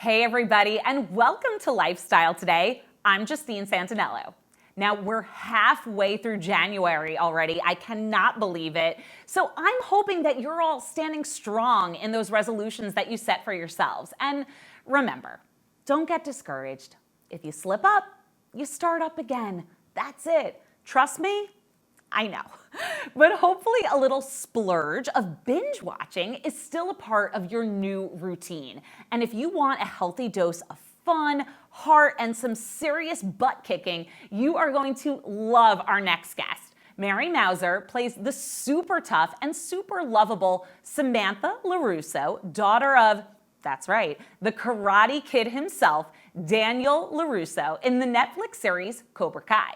Hey everybody, and welcome to Lifestyle Today. I'm Justine Santinello. Now we're halfway through January already. I cannot believe it. So I'm hoping that you're all standing strong in those resolutions that you set for yourselves. And remember, don't get discouraged. If you slip up, you start up again. That's it. Trust me, I know. But hopefully a little splurge of binge watching is still a part of your new routine. And if you want a healthy dose of fun, heart, and some serious butt kicking, you are going to love our next guest. Mary Mauser plays the super tough and super lovable Samantha LaRusso, daughter of, that's right, the Karate Kid himself, Daniel LaRusso, in the Netflix series Cobra Kai.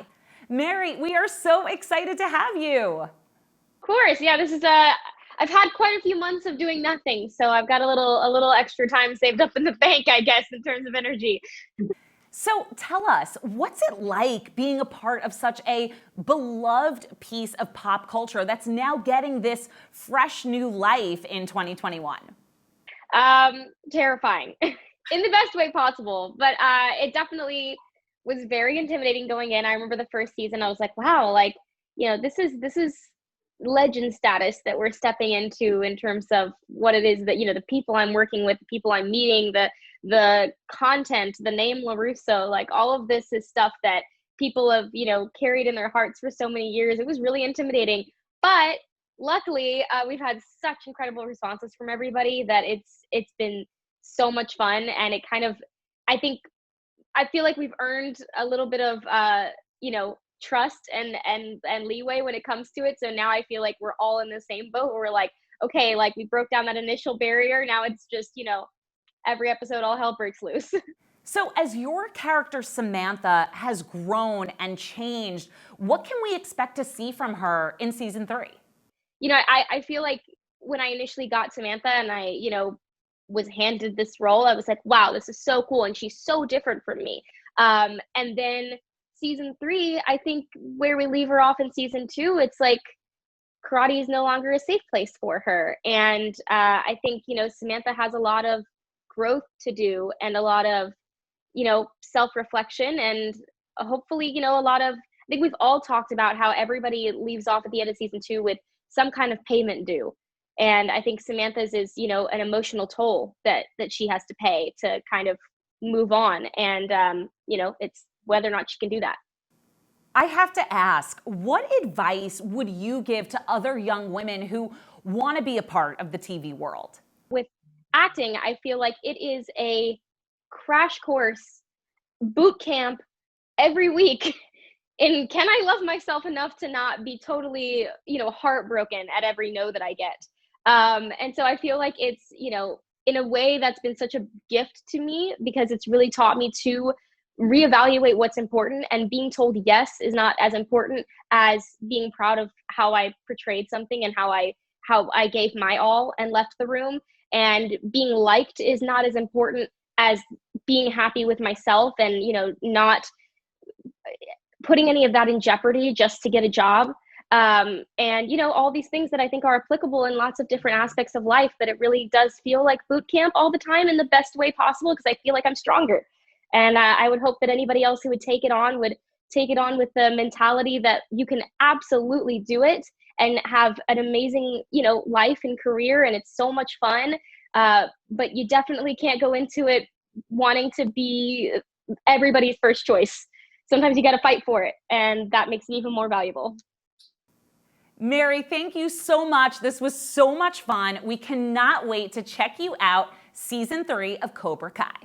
Mary, we are so excited to have you. Of course, yeah. This is I've had quite a few months of doing nothing, so I've got a little extra time saved up in the bank, I guess, in terms of energy. So tell us, what's it like being a part of such a beloved piece of pop culture that's now getting this fresh new life in 2021? Terrifying, in the best way possible, but it definitely was very intimidating going in. I remember the first season, I was like, wow, like, this is legend status that we're stepping into in terms of what it is that, the people I'm working with, the people I'm meeting, the content, the name LaRusso, like all of this is stuff that people have, carried in their hearts for so many years. It was really intimidating, but luckily we've had such incredible responses from everybody that it's been so much fun. And it kind of, I feel like we've earned a little bit of, trust and leeway when it comes to it. So now I feel like we're all in the same boat where we're like, okay, like we broke down that initial barrier. Now it's just, every episode all hell breaks loose. So as your character Samantha has grown and changed, what can we expect to see from her in season 3? I feel like when I initially got Samantha and I, was handed this role, I was like, wow, this is so cool. And she's so different from me. And then season 3, I think where we leave her off in season 2, it's like karate is no longer a safe place for her. And I think, Samantha has a lot of growth to do and a lot of, self-reflection and hopefully, a lot of, I think we've all talked about how everybody leaves off at the end of season 2 with some kind of payment due. And I think Samantha's is, an emotional toll that she has to pay to kind of move on. And, it's whether or not she can do that. I have to ask, what advice would you give to other young women who want to be a part of the TV world? With acting, I feel like it is a crash course, boot camp every week. And can I love myself enough to not be totally, heartbroken at every no that I get? And so I feel like it's, in a way that's been such a gift to me because it's really taught me to reevaluate what's important, and being told yes is not as important as being proud of how I portrayed something and how I gave my all and left the room. And being liked is not as important as being happy with myself and, not putting any of that in jeopardy just to get a job. And, all these things that I think are applicable in lots of different aspects of life, but it really does feel like boot camp all the time in the best way possible because I feel like I'm stronger. And I would hope that anybody else who would take it on would take it on with the mentality that you can absolutely do it and have an amazing, life and career. And it's so much fun. But you definitely can't go into it wanting to be everybody's first choice. Sometimes you got to fight for it. And that makes it even more valuable. Mary, thank you so much. This was so much fun. We cannot wait to check you out season 3 of Cobra Kai.